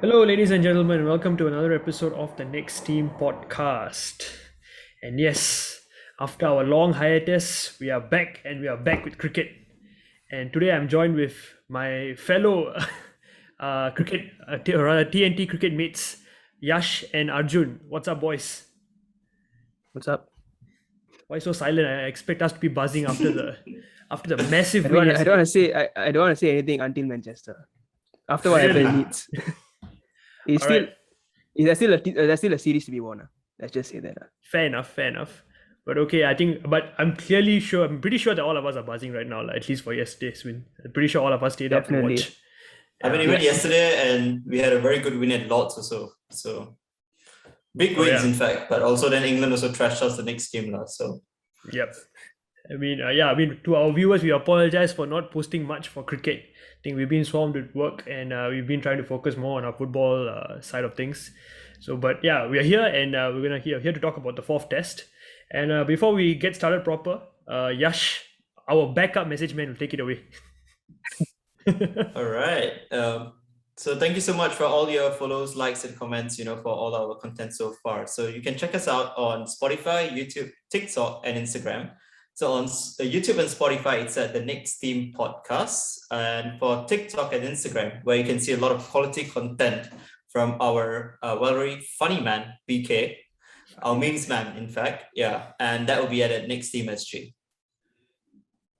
Hello, ladies and gentlemen. Welcome to another episode of the Next Team podcast. And yes, after our long hiatus, we are back and we are back with cricket. And today I'm joined with my fellow rather TNT cricket mates, Yash and Arjun. What's up, boys? What's up? Why so silent? I expect us to be buzzing after the massive I win don't, I don't yesterday. want to say I don't want to say anything until Manchester. After what happened in Leeds, it's All still right. there's still a series to be won. Let's just say that. Fair enough. But okay, but I'm pretty sure that all of us are buzzing right now, like, at least for yesterday's win. I'm pretty sure all of us stayed up to Definitely. watch. I mean, even yesterday, and we had a very good win at Lords also. So big wins, in fact. But also then England also trashed us the next game, so. Yep. I mean, to our viewers, we apologize for not posting much for cricket. I think we've been swamped with work, and we've been trying to focus more on our football side of things. So, but yeah, we are here, and we're here to talk about the fourth test. And before we get started proper, Yash, our backup message man, will take it away. All right. So thank you so much for all your follows, likes, and comments, for all our content so far. So you can check us out on Spotify, YouTube, TikTok, and Instagram. So on YouTube and Spotify, it's at the Next Team Podcast. And for TikTok and Instagram, where you can see a lot of quality content from our very funny man, BK, our memes man, in fact. Yeah. And that will be at Next Team SG.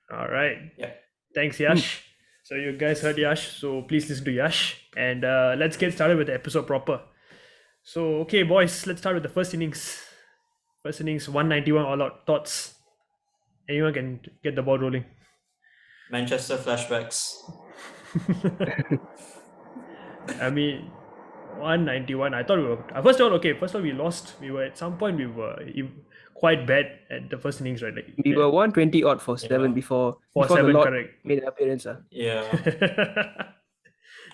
All right. Yeah. Thanks, Yash. So you guys heard Yash, so please listen to Yash. And let's get started with the episode proper. So, okay, boys, let's start with the first innings. First innings, 191 all out. Thoughts? Anyone can get the ball rolling. Manchester flashbacks. I mean, 191. I thought we were. First of all, we lost. We were at some point, we were quite bad at the first innings, right? Like, we were 120 odd for 7 before seven, the Lord correct. made an appearance. Yeah.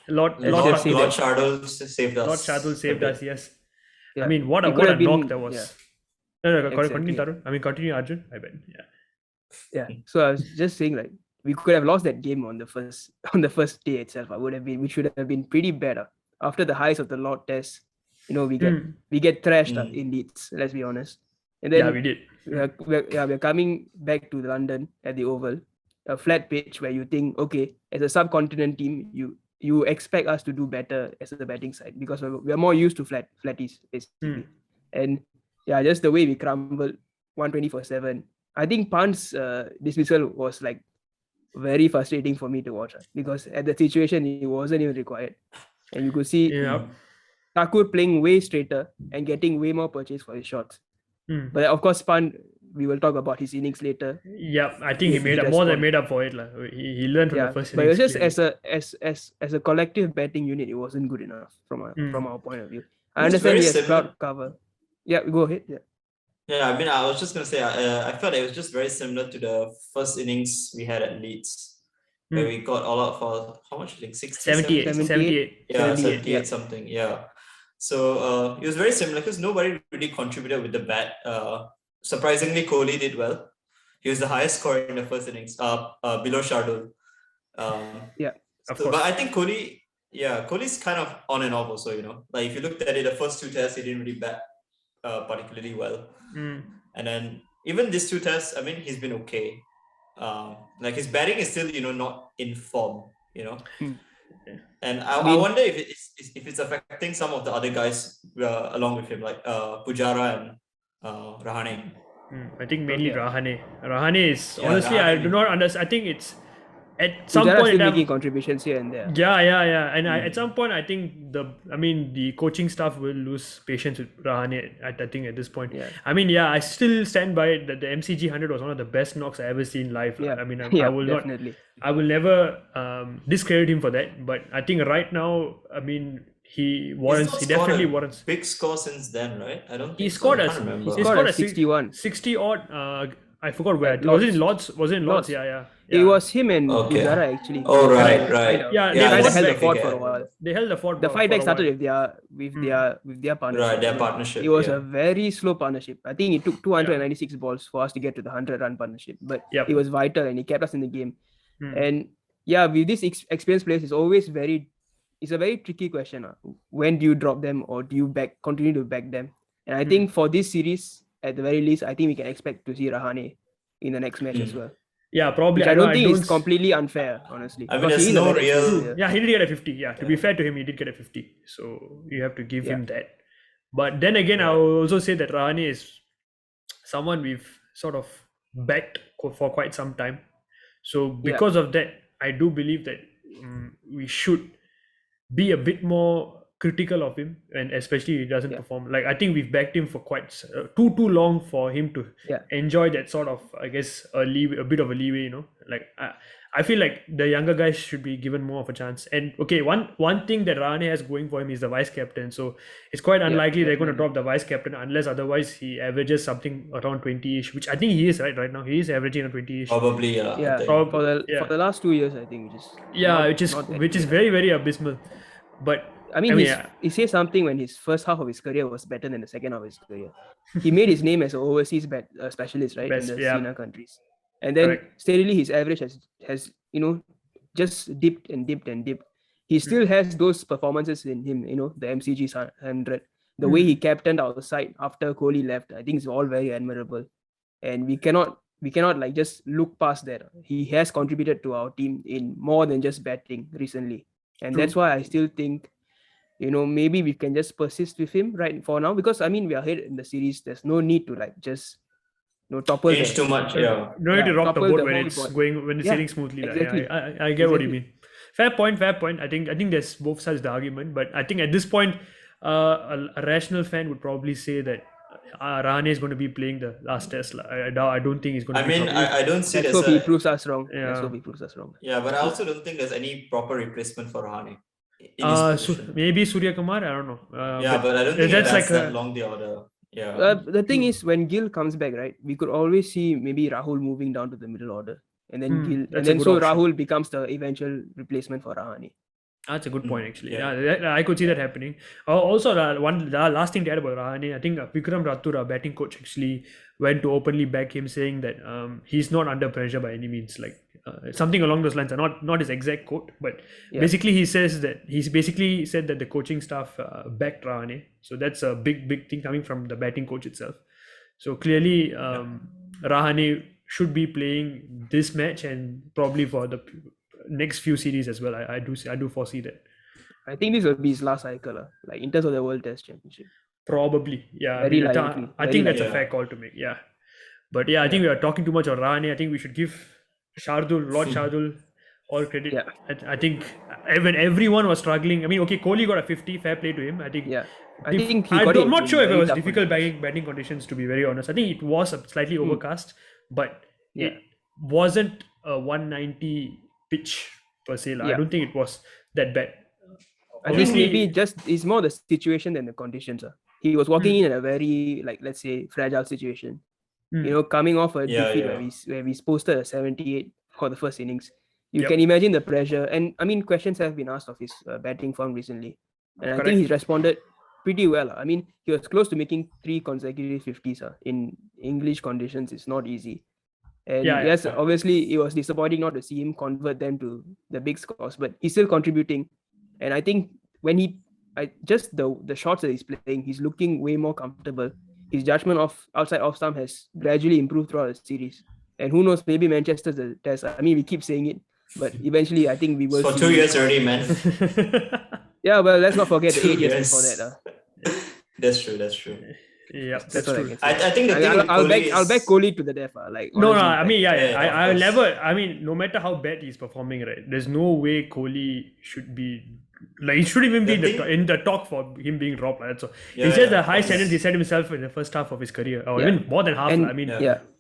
Lord Shardul saved us. Lord Shardul saved us, yes. Yeah. I mean, what a knock that was. Yeah. No, Exactly. continue, Tarun. I mean, continue, Arjun. I bet. Yeah. So I was just saying, like, we could have lost that game on the first day itself. We should have been pretty bad. After the highs of the Lord Test, we get thrashed in Leeds. Let's be honest. And then we did. We're coming back to London at the Oval, a flat pitch where you think, okay, as a subcontinent team, you expect us to do better as a batting side because we're more used to flatties basically. And yeah, just the way we crumbled 120 for 7. I think Pant's dismissal was like very frustrating for me to watch because at the situation it wasn't even required, and you could see Thakur playing way straighter and getting way more purchase for his shots. But of course, Pant, we will talk about his innings later. Yeah, I think he made up more than made up for it. He learned from the first innings. But it was just as a collective batting unit, it wasn't good enough from our point of view. I understand he has crowd cover. Yeah, go ahead. Yeah, I mean, I was just going to say, I felt it was just very similar to the first innings we had at Leeds, where we got all out for, how much? I think 78. Yeah, 78 something, yeah. So it was very similar because nobody really contributed with the bat. Surprisingly, Kohli did well. He was the highest scorer in the first innings, below Shardul. But I think Kohli's kind of on and off also, Like if you looked at it, the first 2 tests, he didn't really bat particularly well. And then even these 2 tests, I mean, he's been okay. Like his batting is still, not in form, And I wonder if it's affecting some of the other guys along with him, like Pujara and Rahane. I think mainly Rahane. Rahane is honestly, I do not understand. I think it's at some Pujara point still making contributions here and there. Yeah. And at some point, I think the coaching staff will lose patience with Rahane. I think at this point. Yeah. I mean, I still stand by it that the MCG 100 was one of the best knocks I ever seen live. Yeah. I mean, definitely. I will never discredit him for that. But I think right now, I mean, he definitely warrants. Big score since then, right? I don't think he scored I can't remember. He scored a 61. 60 odd. I forgot where. Was it in Lords? Was it in Lords? Yeah. It was him and Pujara actually. Oh, right. Yeah, they held the fort for a while. They held the fort. The fight back started with their partnership. Right, their partnership. It was a very slow partnership. I think it took 296 balls for us to get to the 100-run partnership, but it was vital and he kept us in the game. And with this experienced players, it's always very it's a very tricky question. When do you drop them, or do you continue to back them? And I think for this series, at the very least, I think we can expect to see Rahane in the next match as well. Yeah, probably. Which I don't think is completely unfair, honestly. I mean, Because there's he is a no very real- experienced player. Yeah, he did get a 50. Yeah, to be fair to him, he did get a 50. So you have to give him that. But then again, I will also say that Rahane is someone we've sort of backed for quite some time. So because of that, I do believe that we should be a bit more critical of him, and especially if he doesn't perform. Like, I think we've backed him for quite too long for him to enjoy that sort of, I guess, a bit of a leeway, you know. Like, I feel like the younger guys should be given more of a chance. And okay, one thing that Rahane has going for him is the vice captain. So it's quite unlikely they're going to drop the vice captain unless otherwise he averages something around 20-ish, which I think he is right now. He is averaging a 20-ish. Probably, yeah. For the last 2 years, I think, which is very, very abysmal. But I mean, he says something when his first half of his career was better than the second half of his career. He made his name as an overseas specialist, right, in the SINA countries. And then steadily his average has just dipped and dipped and dipped. He still has those performances in him, the MCG 100. The way he captained our side after Kohli left, I think it's all very admirable. And we cannot like just look past that. He has contributed to our team in more than just batting recently. And that's why I still think, maybe we can just persist with him right for now, because I mean, we are ahead in the series. There's no need to like just topple change too much. No need to rock the boat when it's sailing smoothly. Exactly. I get what you mean. Fair point. I think there's both sides of the argument, but I think at this point, a rational fan would probably say that Rahane is going to be playing the last test. I don't think he's going to. I don't see that. Let's hope he proves us wrong. Yeah, but I also don't think there's any proper replacement for Rahane. Maybe Surya Kumar. I don't know. But I don't think that's like along the order. Yeah. The thing is, when Gill comes back, right, we could always see maybe Rahul moving down to the middle order, and then Gill, and then so option. Rahul becomes the eventual replacement for Rahane. That's a good point, actually. Yeah, I could see that happening. Also, the last thing to add about Rahane, I think Vikram Rathur, our batting coach, actually went to openly back him, saying that he's not under pressure by any means. Like something along those lines. Not his exact quote, but basically he says that he's basically said that the coaching staff backed Rahane. So that's a big thing coming from the batting coach itself. So clearly, Rahane should be playing this match and probably for the next few series as well. I do foresee that. I think this will be his last cycle, like in terms of the World Test Championship. Probably, yeah. Very likely. I think that's a fair call to make. Yeah, but I think we are talking too much on Rahane. I think we should give Lord Shardul, all credit. Yeah. I think when everyone was struggling, I mean, okay, Kohli got a 50. Fair play to him. I think. Yeah. I'm not sure if it was difficult batting conditions, to be very honest. I think it was slightly overcast, but it wasn't a 190 pitch per se. I don't think it was that bad. I think maybe it's more the situation than the conditions. He was walking in a very, like, let's say, fragile situation. Coming off a defeat where we posted a 78 for the first innings. You can imagine the pressure. And I mean, questions have been asked of his batting form recently. And I think he's responded pretty well. I mean, he was close to making 3 consecutive 50s. In English conditions, it's not easy. And obviously, it was disappointing not to see him convert them to the big scores, but he's still contributing. And I think when the shots that he's playing, he's looking way more comfortable. His judgment of outside off stump has gradually improved throughout the series. And who knows, maybe Manchester's the test. I mean, we keep saying it, but eventually I think we will. For 2 years already, man. Yeah, well, let's not forget the 8 years before that. That's true. Yeah, that's true. I think the thing I'll back Kohli to the death. I mean, I'll never. I mean, no matter how bad he's performing, right? There's no way Kohli should be. Like, he shouldn't even be in the talk for him being dropped. Right? So it's just the high standards he set himself in the first half of his career, or even more than half. I mean,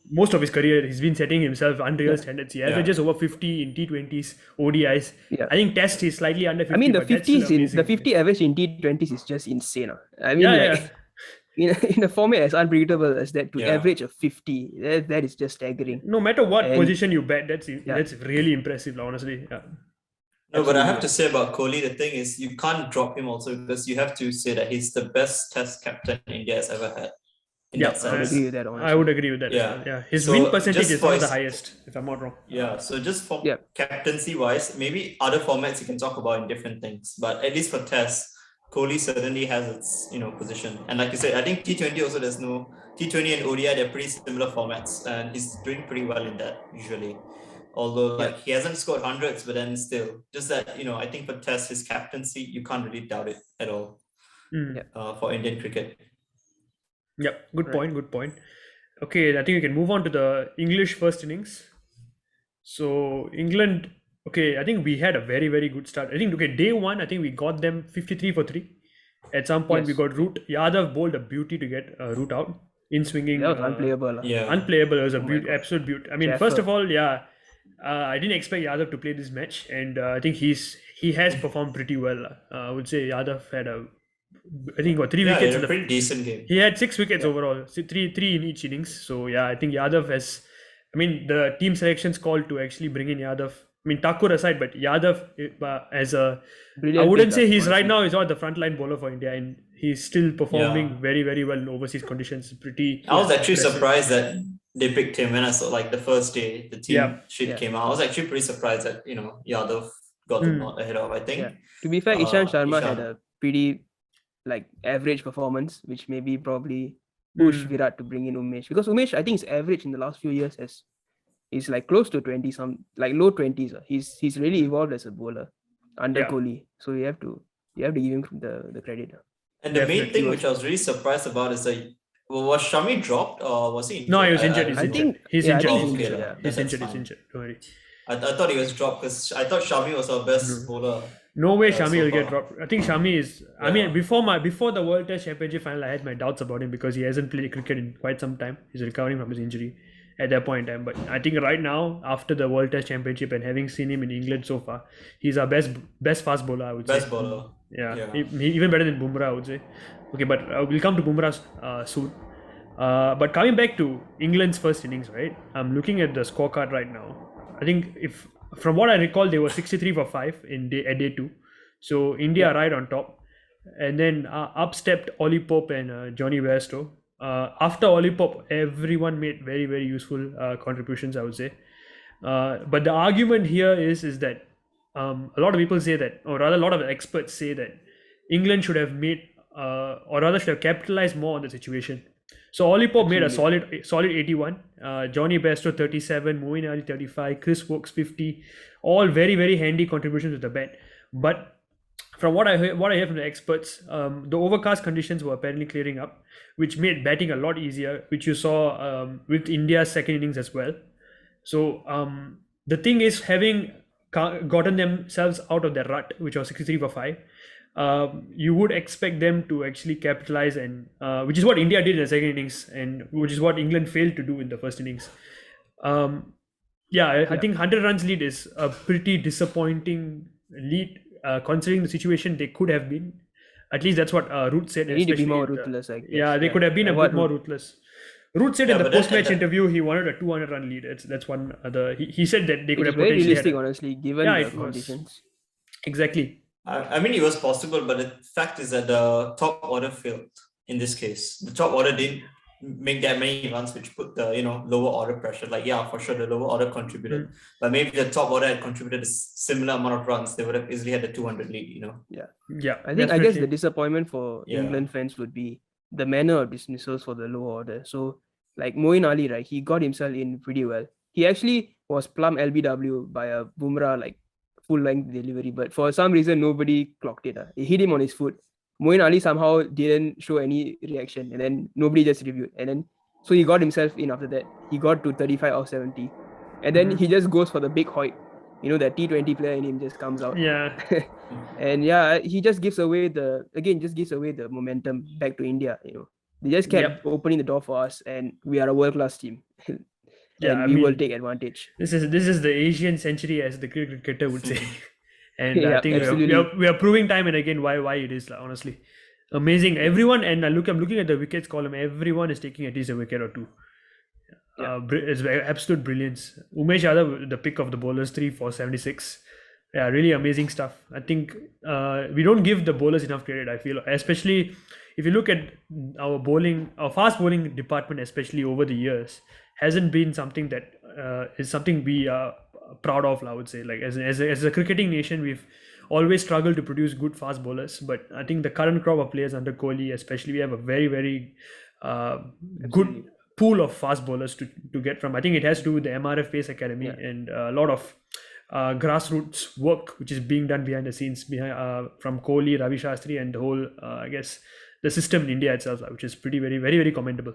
most of his career he's been setting himself unreal standards. He averages over 50 in T20s, ODIs. I think Test is slightly under 50. I mean, the 50 average in T20s is just insane. I mean, in a format as unpredictable as that, to average a 50, that is just staggering. No matter what position you bet, that's really impressive, honestly. Yeah. No, but I have to say about Kohli, the thing is, you can't drop him also, because you have to say that he's the best Test captain India has ever had. in Yeah, that I would sense. agree with that, I honestly. would agree with that as Yeah. well. Yeah, his So win percentage just is for one of the his- highest, if I'm not wrong. Yeah, so just for Yeah. captaincy wise, maybe other formats you can talk about in different things, but at least for Test, Kohli certainly has its position. And like you said, I think T20 also there's no T20 and ODI, they're pretty similar formats, and he's doing pretty well in that usually. Although like he hasn't scored hundreds, but then still, just that I think for Test his captaincy, you can't really doubt it at all. Mm. For Indian cricket. Yep, good Right. point. Good point. Okay, I think we can move on to the English first innings. So England, okay, I think we had a very, very good start. I think, okay, day one, I think we got them 53 for 3. At some point, we Yes. got Root. Yadav bowled a beauty to get Root out. In swinging. That was unplayable. Yeah. Unplayable. It was a my beauty, God. absolute beauty. I mean, Jaffer. first of all, I didn't expect Yadav to play this match, and I think he has performed pretty well. I would say Yadav had I think he got 3 Yeah, wickets a in the pretty decent game. He had 6 wickets overall, so three in each innings. So yeah, I think Yadav has. I mean, the team selections called to actually bring in Yadav. I mean, Thakur aside, but Yadav as a. Brilliant I wouldn't pick, say he's right honestly. now. He's not the frontline bowler for India, and he's still performing Yeah. very, very well in overseas conditions. Pretty. I was actually impressive. surprised that they picked him when I saw like the first day the team sheet Yeah. came out. I was actually pretty surprised that Yadav got the nod ahead of. I think. Yeah. To be fair, Ishan Sharma had Ishan. a pretty average performance, which maybe probably pushed Virat to bring in Umesh, because Umesh, I think his average in the last few years is like close to 20 some, like low 20s. He's really evolved as a bowler under Yeah. Kohli, so you have to give him the credit. And the main Definitely thing was- which I was really surprised about is that was Shami dropped or was he injured? No, he was injured. I He's I injured. think- He's yeah, I injured. think He's he's injured. injured. Yeah, He's that's injured. He's fine. injured. Don't worry. I thought he was dropped because I thought Shami was our best bowler. No way Yeah, Shami so will get far. dropped. I think Shami is. I Yeah. mean, before the World Test Championship final, I had my doubts about him because he hasn't played cricket in quite some time. He's recovering from his injury at that point in time. But I think right now, after the World Test Championship and having seen him in England so far, he's our best fast bowler, I would Best say. bowler. Yeah, Yeah. even better than Bumrah, I would say. Okay, but we'll come to Bumrah soon. But coming back to England's first innings, right? I'm looking at the scorecard right now. I think from what I recall, they were 63 for 5 at day 2. So India right on top. And then up stepped Ollie Pope and Johnny Bairstow. After Ollie Pope, everyone made very, very useful contributions, I would say. But the argument here is that a lot of people say that, or rather a lot of experts say that England should have made, or rather should have capitalized more on the situation. So Ollie Pope made a solid 81, Johnny Bairstow 37, Moeen Ali 35, Chris Wokes 50, all very, very handy contributions with the bat. But from what I hear from the experts, the overcast conditions were apparently clearing up, which made batting a lot easier, which you saw with India's second innings as well. So the thing is, having gotten themselves out of their rut, which was 63 for 5, you would expect them to actually capitalize, and which is what India did in the second innings, and which is what England failed to do in the first innings. I think 100 runs lead is a pretty disappointing lead, considering the situation they could have been. At least that's what Root said. They need to be especially more in the- ruthless, I guess. Yeah, they could have been a What bit more Root- ruthless. Root said Yeah, in the but then post-match at the- interview he wanted a 200-run lead. That's one other. He said that they could It is have very potentially realistic, had honestly, given Yeah, the it was. conditions. exactly. I mean, it was possible, but the fact is that the top order failed in this case. The top order didn't make that many runs, which put the lower order pressure. Like, yeah, for sure, the lower order contributed, but maybe the top order had contributed a similar amount of runs. They would have easily had the 200 lead. Yeah, I guess the definitely. disappointment for Yeah. England fans would be the manner of dismissals for the lower order. So, like Moeen Ali, right? He got himself in pretty well. He actually was plumb LBW by a Bumrah full length delivery, but for some reason nobody clocked it. It hit him on his foot. Moeen Ali somehow didn't show any reaction, and then nobody just reviewed. And then so he got himself in after that. He got to 35 out of 70, and then he just goes for the big hoik. That T20 player in him just comes out. Yeah, And he just gives away the momentum back to India. They just kept opening the door for us, and we are a world-class team. Yeah, and I we will mean, take advantage. this is the Asian century, as the cricketer would say. And I Yeah, think absolutely. we are proving time and again why it is, honestly. Amazing. Everyone, and I'm looking at the wickets column, everyone is taking at least a wicket or two. It's absolute brilliance. Umesh Yadav, the pick of the bowlers, 3 for 76. Yeah, really amazing stuff. I think we don't give the bowlers enough credit, I feel, especially if you look at our fast bowling department, especially over the years, hasn't been something that is something we are proud of. I would say, like as a cricketing nation, we've always struggled to produce good fast bowlers. But I think the current crop of players under Kohli, especially, we have a very good Absolutely. pool of fast bowlers to get from. I think it has to do with the MRF Pace Academy and a lot of grassroots work which is being done behind the scenes from Kohli, Ravi Shastri, and the whole I guess the system in India itself, which is pretty very commendable.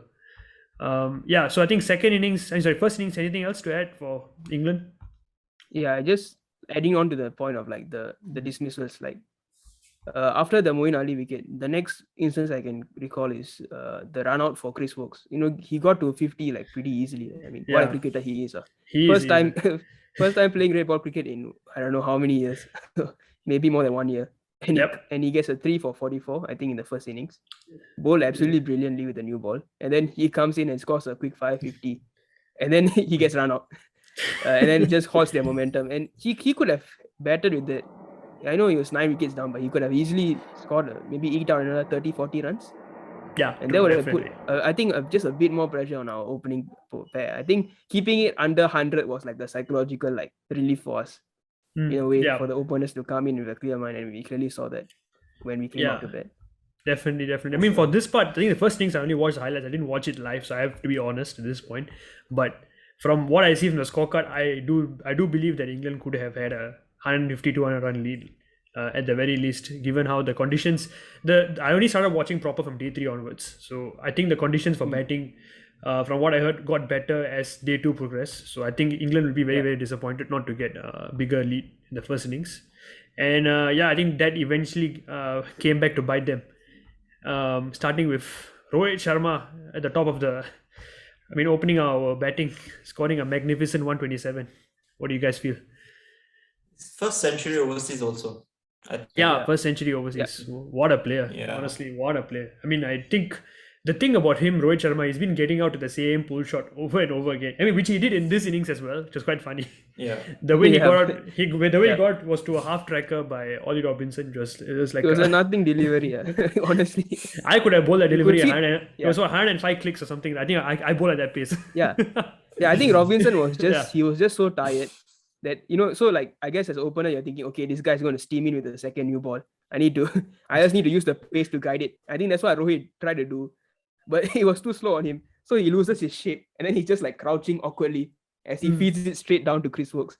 So I think first innings. Anything else to add for England? Yeah, just adding on to the point of like the dismissals, like after the Moeen Ali wicket, the next instance I can recall is the run out for Chris Wokes. He got to 50 like pretty easily. I mean, what a Yeah. cricketer he is. He First is time first time playing red ball cricket in I don't know how many years, maybe more than 1 year. And Yep. he gets a 3 for 44, I think, in the first innings. Bowled absolutely brilliantly with the new ball. And then he comes in and scores a quick 550. And then he gets run out. And then it just halts their momentum. And he could have batted with it. I know he was 9 wickets down, but he could have easily scored maybe eked out another 30, 40 runs. Yeah, And that would have put, definitely. I think, just a bit more pressure on our opening pair. I think keeping it under 100 was like the psychological like relief for us, in a way, for the opponents to come in with a clear mind. And we clearly saw that when we came out to bat. Definitely. I mean, for this part, I think the first things I only watched the highlights. I didn't watch it live, so I have to be honest at this point. But from what I see from the scorecard, I do believe that England could have had a 150, 200 run lead at the very least, given how the conditions. I only started watching proper from day 3 onwards, so I think the conditions for batting, from what I heard, got better as day 2 progressed. So I think England will be very disappointed not to get a bigger lead in the first innings, and I think that eventually came back to bite them. Starting with Rohit Sharma at the top of opening our batting, scoring a magnificent 127. What do you guys feel? First century overseas also. I think. First century overseas. What a player. Yeah. Honestly, what a player. I mean, I think the thing about him, Rohit Sharma, he's been getting out to the same pull shot over and over again. I mean, which he did in this innings as well, which was quite funny. Yeah. The way he got out, he got was to a half tracker by Ollie Robinson. It was like It was a nothing delivery, honestly. I could have bowled that delivery. see- It was 105 clicks or something. I think I bowled at that pace. Yeah, I think Robinson was just he was just so tired that so like I guess as an opener you're thinking, okay, this guy's going to steam in with the second new ball. I just need to use the pace to guide it. I think that's what Rohit tried to do, but he was too slow on him, so he loses his shape, and then he's just like crouching awkwardly as he feeds it straight down to Chris Wokes.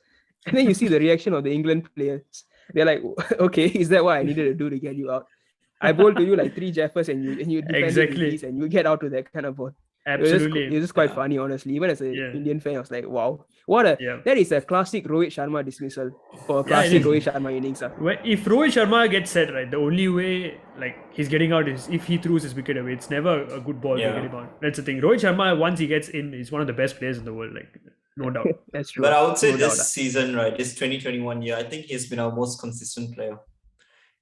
And then you see the reaction of the England players. They're like, okay, is that what I needed to do to get you out? I bowled to you like 3 Jeffers and you defend Exactly. it and you get out to that kind of ball. Absolutely. It was just quite funny, honestly. Even as an Indian fan, I was like, wow, that is a classic Rohit Sharma dismissal for a classic Rohit Sharma innings. If Rohit Sharma gets set right, the only way like he's getting out is if he throws his wicket away. It's never a good ball to get him out. That's the thing. Rohit Sharma, once he gets in, is one of the best players in the world. Like, no doubt. That's true. But I would say this season, right, this 2021 year, I think he's been our most consistent player.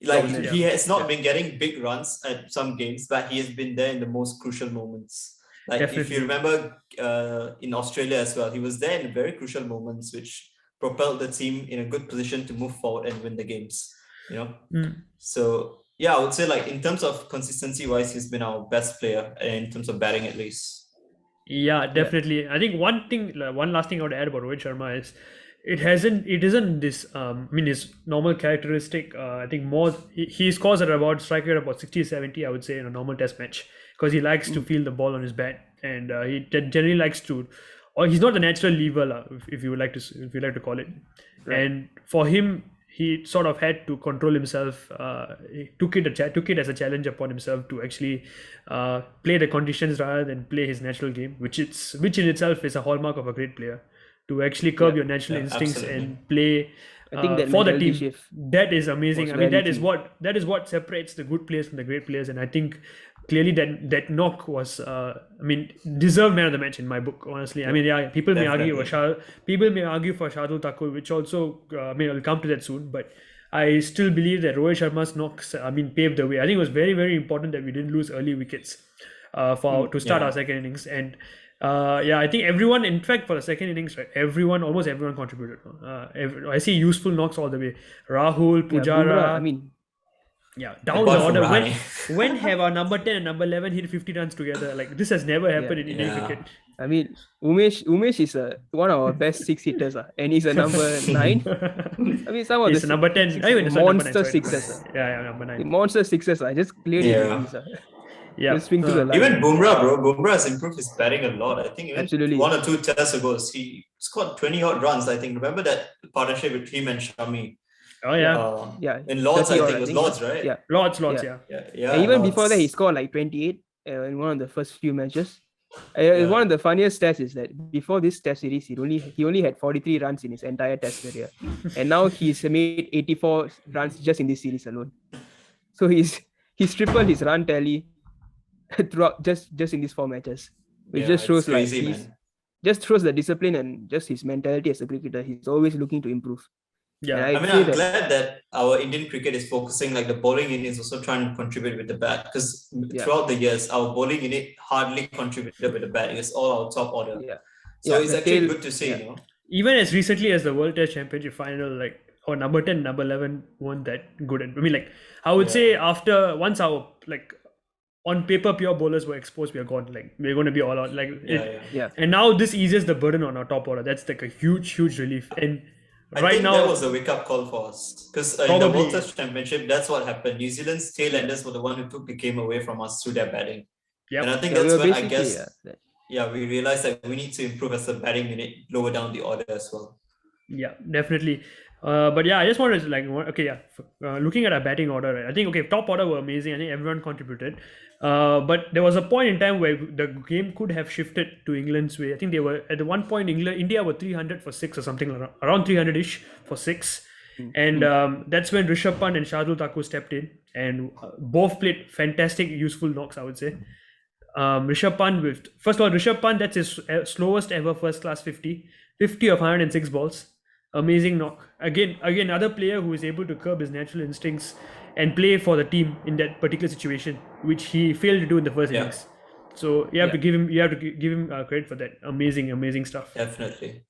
Like he has not been getting big runs at some games, but he has been there in the most crucial moments. Like if you remember in Australia as well, he was there in very crucial moments, which propelled the team in a good position to move forward and win the games. So I would say like in terms of consistency wise, he's been our best player in terms of batting at least. Yeah, definitely. I think one last thing I would add about Rohit Sharma is it isn't this his normal characteristic. I think more he scores at about strike rate about 60-70, I would say, in a normal test match, because he likes to feel the ball on his bat, and he generally likes to, or he's not the natural lever, if you like to call it. Right. And for him, he sort of had to control himself. He took it as a challenge upon himself to actually play the conditions rather than play his natural game, which in itself is a hallmark of a great player. To actually curb your natural instincts and play I think that for the team. shift that is amazing. I mean, that is what separates the good players from the great players, and I think clearly that knock was deserved man of the match in my book, honestly. I mean, people may argue for Shardul Thakur, which also I'll come to that soon, but I still believe that Rohit Sharma's knocks paved the way. I think it was very, very important that we didn't lose early wickets to start our second innings. And I think everyone, in fact, for the second innings, right, almost everyone contributed. I see useful knocks all the way. Rahul, Pujara. Yeah, down the Apart from order. When Rahane. when have our number 10 and number 11 hit 50 runs together? Like this has never happened in Indian Yeah. cricket. I mean, Umesh is one of our best six hitters, and he's a number 9. I mean, some of He's the number 10. six, I mean, sorry, number 9. monster Sorry, sixes. yeah, number The 9. monster sixes are just clearly Yeah. release. Yeah. Just swing to the line. Even Bumrah, bro. Bumrah has improved his batting a lot. I think even Absolutely. 1 or 2 tests ago, he scored 20 odd runs. I think. Remember that partnership with him and Shami? Oh yeah. Yeah. In Lords, 30 I odd, think it was Lords, right? Yeah. Lots, Yeah. yeah. And even Lords. before that, he scored like 28 in one of the first few matches. One of the funniest stats is that before this test series, he only had 43 runs in his entire test career, and now he's made 84 runs just in this series alone. So he's tripled his run tally throughout just in these 4 matches, which just shows crazy, like man. just shows the discipline and just his mentality as a cricketer. He's always looking to improve. Yeah. I mean, I'm glad that our Indian cricket is focusing, like the bowling unit is also trying to contribute with the bat, because throughout the years, our bowling unit hardly contributed with the bat. It's all our top order. Yeah. So it's actually good to see, you know. Even as recently as the World Test Championship final, like our number 10, number 11 weren't that good. I mean, like I would say once our like on paper pure bowlers were exposed, we are gone. Like we're going to be all out. Like and now this eases the burden on our top order. That's like a huge relief. And I think that was a wake-up call for us, because in the World Test Championship, that's what happened. New Zealand's tail-enders were the one who took the game away from us through their batting. And I think that's when I guess, we realized that we need to improve as a batting unit, lower down the order as well. Yeah, definitely. But yeah, I just wanted to looking at our batting order, right? I think top order were amazing. I think everyone contributed. But there was a point in time where the game could have shifted to England's way. I think they were at one point India were 300 for 6 or something around 300ish for 6, and that's when Rishabh Pant and Shardul Thakur stepped in, and both played fantastic, useful knocks, I would say. Rishabh Pant, that's his slowest ever first class 50 of 106 balls. Amazing knock. Again, another player who is able to curb his natural instincts and play for the team in that particular situation, which he failed to do in the first innings. So you have to give him credit for that. Amazing stuff. Definitely.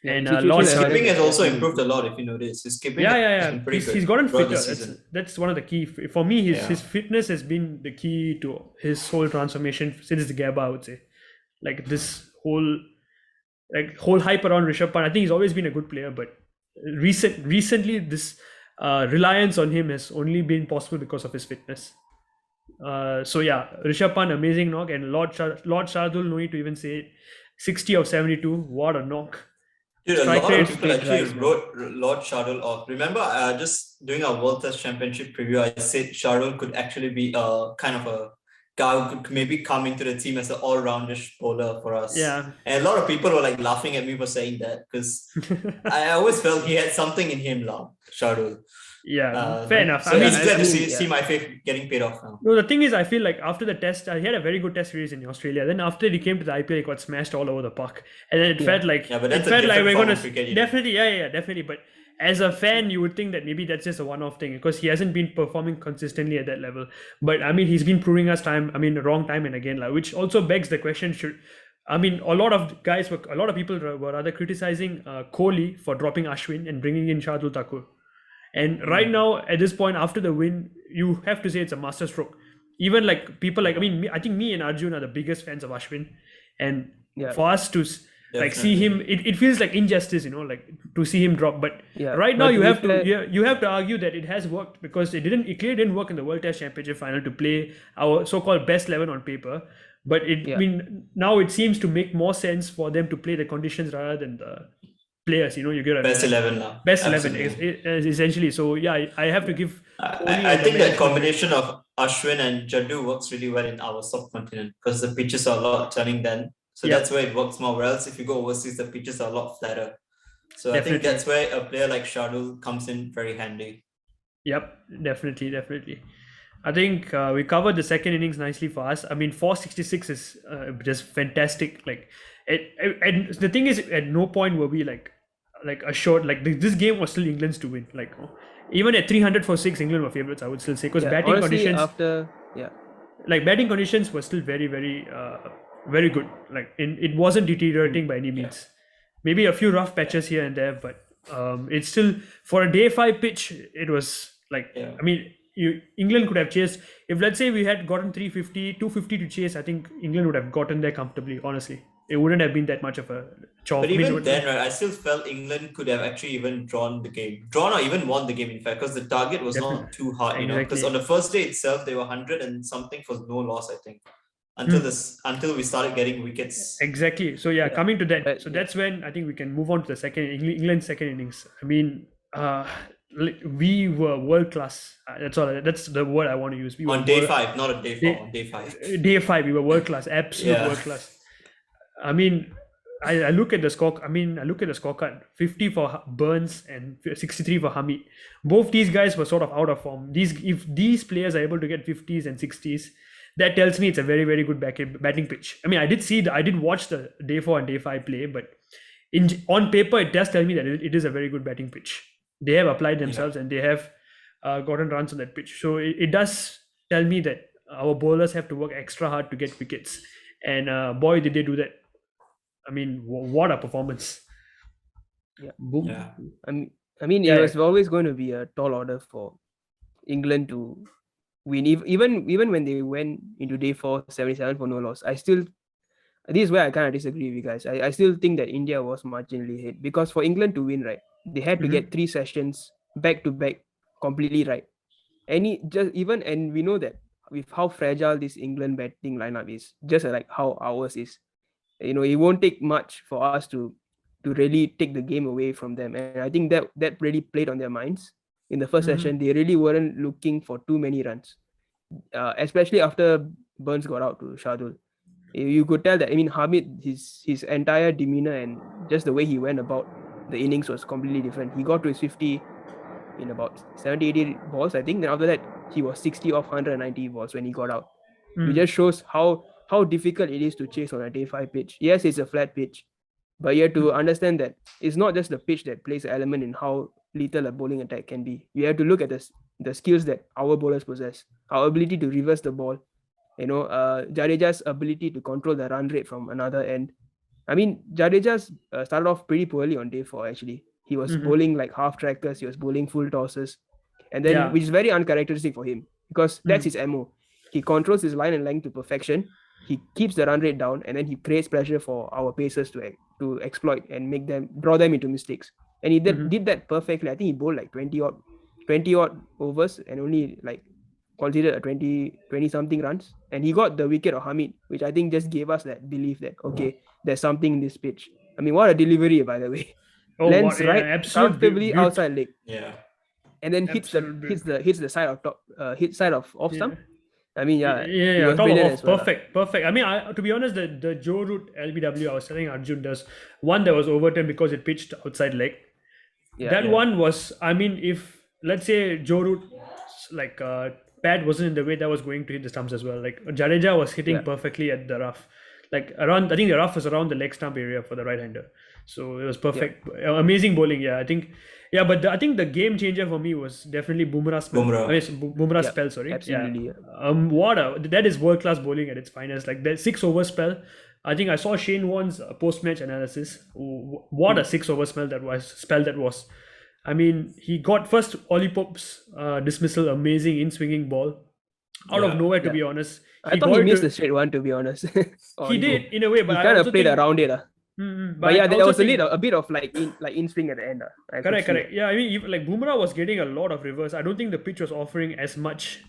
And his skipping has also improved a lot. If you notice, his skipping has been pretty good. He's gotten fitter. That's one of the key for me. His fitness has been the key to his whole transformation since the Gabba, I would say. Like this whole hype around Rishabh Pant. I think he's always been a good player, but recently this reliance on him has only been possible because of his fitness. Rishabh Pant, amazing knock, and Lord Shardul, no need to even say it. 60 of 72, what a knock. Dude, a lot of people actually wrote Lord Shardul off. Remember, just doing our World Test Championship preview, I said Shardul could actually be kind of a guy who could maybe come into the team as an all-roundish bowler for us. Yeah. And a lot of people were like laughing at me for saying that, because I always felt he had something in him, Shardul. Yeah, fair enough. So it's glad to see my faith getting paid off now. No, the thing is, I feel like after the test, he had a very good test series in Australia. Then after he came to the IPL, he got smashed all over the park, and then it felt like but that's we're going to definitely, definitely. But as a fan, you would think that maybe that's just a one-off thing, because he hasn't been performing consistently at that level. But I mean, he's been proving us wrong time and again, which also begs the question: a lot of people were rather criticizing Kohli for dropping Ashwin and bringing in Shardul Thakur. And right now, at this point, after the win, you have to say it's a masterstroke. Even like people I think me and Arjun are the biggest fans of Ashwin, and for us to see him, it feels like injustice, to see him drop. But right now, you have to argue that it has worked, because it clearly didn't work in the World Test Championship final to play our so-called best 11 on paper. But now it seems to make more sense for them to play the conditions rather than the players, you get best 11 now. Best 11 essentially. So I have to give. I think that combination of Ashwin and Jaddu works really well in our subcontinent, because the pitches are a lot turning then. So that's where it works more. Whereas if you go overseas, the pitches are a lot flatter. So I think that's where a player like Shardul comes in very handy. Yep, definitely. I think we covered the second innings nicely for us. 466 is just fantastic. And the thing is, at no point were we assured this game was still England's to win. Even at 300 for 6, England were favourites, I would still say, because batting conditions were still very, very very good. It wasn't deteriorating by any means. Maybe a few rough patches here and there, but it's still, for a day 5 pitch, it was England could have chased. If let's say we had gotten 350, 250 to chase, I think England would have gotten there comfortably. Honestly, it wouldn't have been that much of a chore. But I mean, even then, right, I still felt England could have actually even drawn or even won the game, in fact, because the target was not too hard, because exactly. on the first day itself, they were 100 and something for no loss, I think, until we started getting wickets. Exactly. So yeah, coming to that. But- So that's when I think we can move on to the England's second innings. I mean, we were world class. That's all. That's the word I want to use. We were On day 5, not on day 4, on day 5. Day 5, we were world class, absolute world class. I mean, I look at the score. I look at the scorecard: 50 for Burns and 63 for Hamid. Both these guys were sort of out of form. If these players are able to get 50s and 60s, that tells me it's a very, very good batting pitch. I mean, I did watch the day 4 and day 5 play, but on paper, it does tell me that it is a very good batting pitch. They have applied themselves and they have gotten runs on that pitch. So it does tell me that our bowlers have to work extra hard to get wickets. And boy, did they do that. I mean, what a performance. Yeah. Boom. Yeah. I mean, it was always going to be a tall order for England to win. Even when they went into day 4, 77 for no loss, this is where I kind of disagree with you guys. I still think that India was marginally ahead, because for England to win, right, they had to get 3 sessions back to back completely right. And we know that with how fragile this England batting lineup is, just like how ours is, it won't take much for us to really take the game away from them. And I think that really played on their minds. In the first session, they really weren't looking for too many runs, especially after Burns got out to Shardul. You could tell that, I mean, Hamid, his entire demeanor and just the way he went about the innings was completely different. He got to his 50 in about 70, 80 balls, I think. Then after that, he was 60 off 190 balls when he got out. It just shows how difficult it is to chase on a day 5 pitch. Yes, it's a flat pitch, but you have to understand that it's not just the pitch that plays an element in how lethal a bowling attack can be. You have to look at the skills that our bowlers possess, our ability to reverse the ball, Jadeja's ability to control the run rate from another end. I mean, Jadeja started off pretty poorly on day 4, actually. He was bowling like half trackers, he was bowling full tosses, and then which is very uncharacteristic for him, because that's his MO. He controls his line and length to perfection. He keeps the run rate down, and then he creates pressure for our pacers to exploit and draw them into mistakes. And he did that perfectly. I think he bowled like 20 odd overs and only like considered a 20 something runs, and he got the wicket of Hamid, which I think just gave us that belief that okay, there's something in this pitch. I mean, what a delivery, by the way. Lands right comfortably outside leg. Yeah. And then hits the side of off stump. I mean, yeah, top of perfect. I mean, to be honest, the Joe Root LBW I was telling Arjun, does one that was overturned because it pitched outside leg. One was, I mean, if let's say Joe Root pad wasn't in the way, that was going to hit the stumps as well. Like Jadeja was hitting perfectly at the rough, like around. I think the rough was around the leg stump area for the right hander, so it was perfect. Amazing bowling. Yeah, I think. Yeah, but I think the game changer for me was definitely Bumrah's spell. Bumrah's spell, sorry. Absolutely. That is world class bowling at its finest. Like the 6 over spell. I think I saw Shane Warne's post match analysis. What a 6 over spell that was. I mean, he got first Ollie Pope's dismissal, amazing in swinging ball out of nowhere. To be honest, I thought he missed the straight one. To be honest, he did in a way, but he kind of played around it. But yeah, there was a bit of in swing at the end. Correct. Yeah, I mean, like Bumrah was getting a lot of reverse. I don't think the pitch was offering as much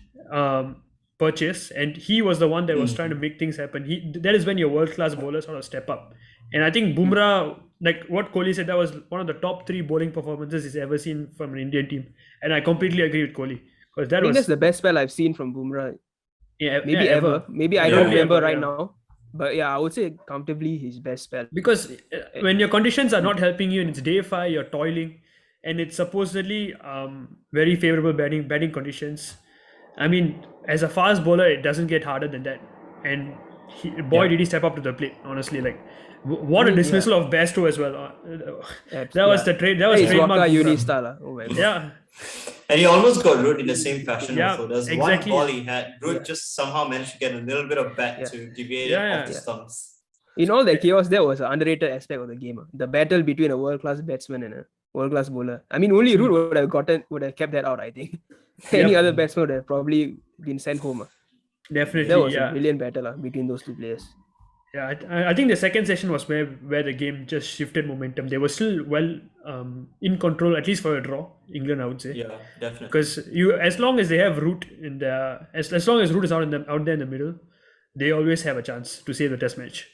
purchase, and he was the one that was trying to make things happen. That is when your world class bowlers sort of step up. And I think Bumrah, like what Kohli said, that was one of the top 3 bowling performances he's ever seen from an Indian team. And I completely agree with Kohli, because I think that's the best spell I've seen from Bumrah. Maybe ever. Maybe I don't remember now. But yeah, I would say comfortably his best spell. Because when your conditions are not helping you and it's day 5, you're toiling, and it's supposedly very favorable batting conditions. I mean, as a fast bowler, it doesn't get harder than that. And did he step up to the plate, honestly. Like, what a dismissal of Bairstow as well. That was the trade. That was trademark. Yeah. And he almost got Root in the same fashion also. There's one ball he had. Root just somehow managed to get a little bit of bat to deviate off the stumps. In all that chaos, that was an underrated aspect of the game. The battle between a world-class batsman and a world-class bowler. I mean, only Root would have kept that out, I think. Any Yep. other batsman would have probably been sent home. That Definitely, was a yeah. brilliant battle between those two players. Yeah, I think the second session was where the game just shifted momentum. They were still well in control, at least for a draw. England, I would say, Yeah, definitely. because as long as they have Root in the as long as Root is out there in the middle, they always have a chance to save the Test match.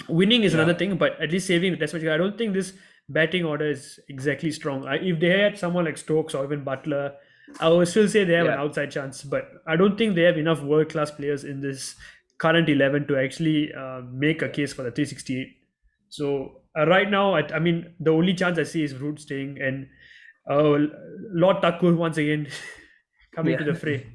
Winning is another Yeah. thing, but at least saving the Test match. I don't think this batting order is exactly strong. If they had someone like Stokes or even Butler, I would still say they have an Yeah. outside chance. But I don't think they have enough world class players in this current 11 to actually make a case for the 368. So right now, I mean, the only chance I see is Root staying and Lord Thakur once again coming to the fray.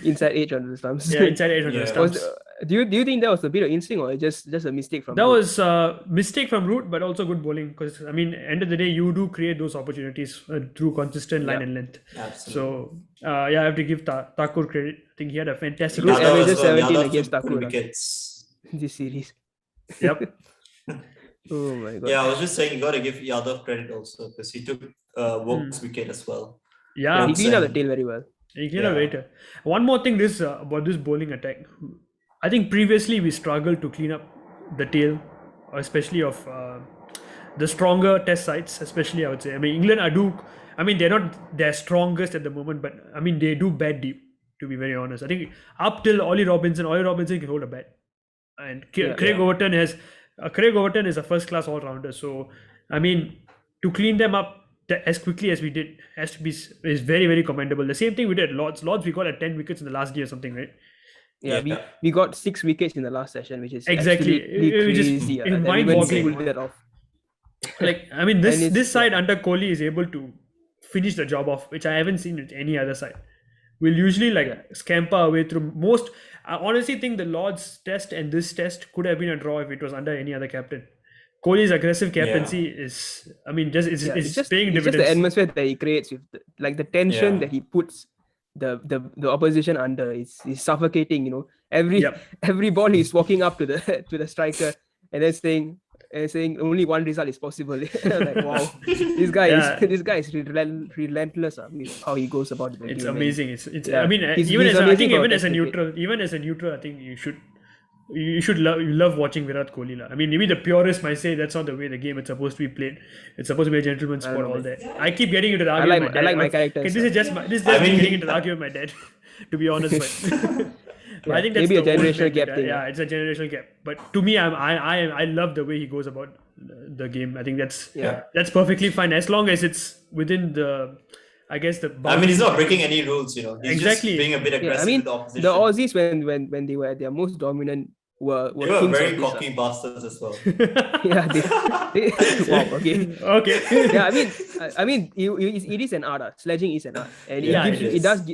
Inside edge on the stumps. Yeah, inside edge on the Yeah. stumps. Do you think that was a bit of instinct or just a mistake from That Root? was a mistake from Root, but also good bowling because I mean, end of the day, you do create those opportunities through consistent line and length. Absolutely. So yeah, I have to give Thakur credit. I think he had a fantastic. Root start. Yadav averages as well. 17 Yadav against took good Thakur, wickets. this series. Yep. Oh my god. Yeah, I was just saying you got to give Yadav credit also because he took Woke's wicket as well. Yeah, He cleaned up the and- tail very well. he cleared a Yeah. waiter. One more thing, this about this bowling attack. I think previously we struggled to clean up the tail, especially of the stronger Test sides. Especially, I would say. I mean, England I mean, they're not their strongest at the moment, but I mean, they do bat deep. To be very honest, I think up till Ollie Robinson can hold a bat, and Craig Overton is a first class all rounder. So, I mean, to clean them up as quickly as we did has to be is very very commendable. The same thing we did at Lords. Lords we got at 10 wickets in the last day or something, right? Yeah, Yeah. we got 6 wickets in the last session, which is Exactly. absolutely It was just- crazy. it's That we mind-boggling. even pulled that off. Like I mean, And it's- this side under Kohli is able to finish the job off, which I haven't seen with any other side. We'll usually scamper away through most. I honestly think the Lords Test and this Test could have been a draw if it was under any other captain. Kohli's aggressive captaincy is, I mean, it's It's just paying it's just dividends. the atmosphere that he creates with the tension Yeah. that he puts the opposition under is suffocating. Every ball he's walking up to the to the striker and then saying only one result is possible. Like wow, this guy Yeah. is relentless with how he goes about the It's game. amazing. It's Yeah. I mean, He's even as I amazing think for even a as a test neutral, I think you should love watching Virat Kohli. I mean, maybe the purists might say that's not the way the game is supposed to be played. It's supposed to be a gentleman's sport, all that. I keep getting into the argument with my I dad. like my Okay, characters. this is just I mean- me getting into the argument with my dad, to be honest. But I think that's maybe a the old generational mentality. gap thing. Yeah, it's a generational gap. But to me, I love the way he goes about the game. I think that's perfectly fine as long as it's within the, I guess the. I mean, he's not breaking any rules, He's Exactly. just being a bit Yeah, aggressive I mean with the opposition. the Aussies when they were at their most dominant were They were kings very of this, cocky bastards as well. Yeah, they wow, okay. Okay. Yeah, I mean, it is an art. Sledging is an art, and Yeah, it gives it you, is. it does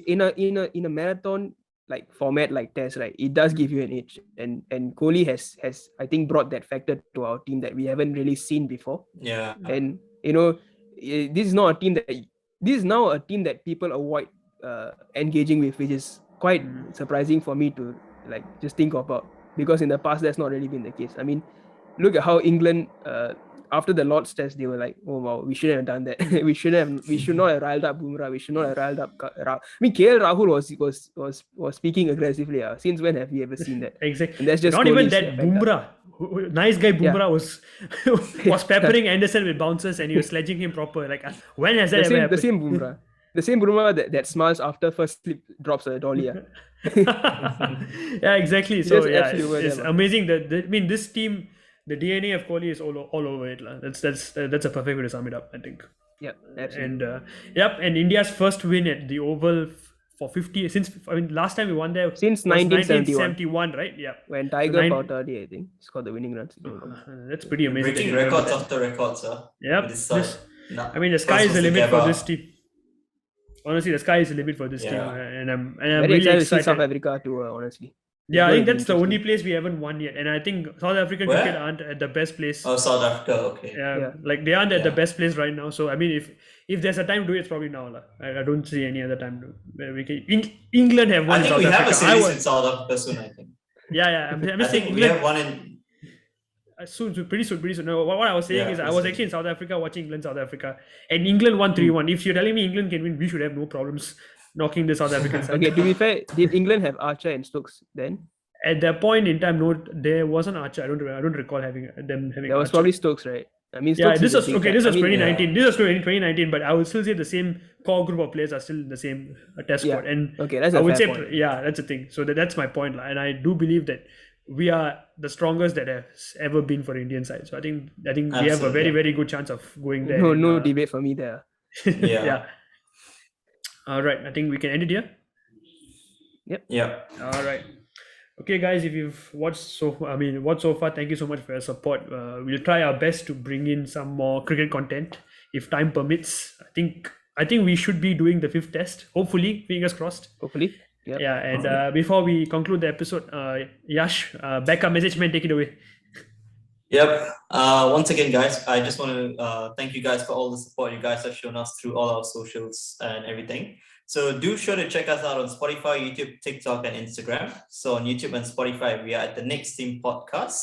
in a marathon like format like Test, right? It does give you an edge, and Kohli has I think brought that factor to our team that we haven't really seen before. Yeah. And this is not a team that this is now a team that people avoid engaging with, which is quite surprising for me to like just think about, because in the past that's not really been the case. I mean, look at how England after the Lord's Test, they were like, oh wow, we shouldn't have done that. we should not have riled up Bumrah. We should not have riled up I mean, KL Rahul was speaking aggressively. Since when have we ever seen that? Exactly. And that's just not even Kohli's that. effect, Bumrah, nice guy Bumrah was peppering Anderson with bouncers and he was sledging him proper. Like when has that ever happened? The same Bumrah that smiles after first slip drops a dolly. Yeah, exactly. He So just yeah, absolutely over it's there, amazing that I mean this team, the DNA of Kohli is all over it. That's a perfect way to sum it up, I think. Yeah, absolutely. And and India's first win at the Oval for 50 since last time we won there Since was 1971, right? Yeah. when Tiger nine- Pautadi, I think, scored the winning runs. That's pretty amazing. Breaking that you remember records that. after records, Yep. with this side. I mean, the sky First is the was limit for Gabba. this team. Honestly, the sky is the limit for this team, Yeah. and I'm Very really excited to see excited. South Africa too, honestly. Yeah, I It's think gonna that's be the only interesting. place we haven't won yet, and I think South African Where? cricket aren't at the best place. Oh, South Africa, okay. Yeah, like they aren't at the Yeah. best place right now. So I mean, if there's a time to do it, it's probably now. I don't see any other time to where we can. England have won I think South we have Africa. a series in South Africa soon, I think. Yeah. I'm I just saying think we England. have one in... Pretty soon. No, what I was saying Yeah, is I pretty was soon. actually in South Africa watching England, South Africa, and England won 3-1. If you're telling me England can win, we should have no problems knocking the South African side. Okay, to be fair, did England have Archer and Stokes then? At that point in time, no, there wasn't Archer. I don't recall having them having. There was Archer. probably Stokes, right? I mean, Yeah, Stokes this is a was big okay. guy. This was I mean, 2019. This was 2019, but I would still say the same core group of players are still in the same test Yeah. squad. And Okay, that's I a would say, fair point. yeah, that's the thing. So that's my point, and I do believe that we are the strongest that has ever been for the Indian side. So I think we have a Absolutely. very good chance of going there. No debate for me there. Yeah. All right, I think we can end it here. Yeah. All right. Okay, guys, if you've watched so far, thank you so much for your support. We'll try our best to bring in some more cricket content if time permits. I think we should be doing the 5th test. Hopefully, fingers crossed. Hopefully. Yep. Yeah, and before we conclude the episode, Yash, backup message man, take it away. Yep. Once again, guys, I just want to thank you guys for all the support you guys have shown us through all our socials and everything. So do sure to check us out on Spotify, YouTube, TikTok, and Instagram. So on YouTube and Spotify, we are at the Next Team Podcast.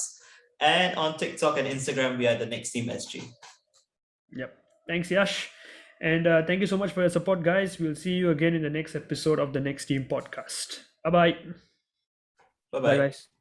And on TikTok and Instagram, we are at the Next Team SG. Yep. Thanks, Yash. And thank you so much for your support, guys. We'll see you again in the next episode of the Next Team Podcast. Bye-bye. Bye-bye. Bye, guys.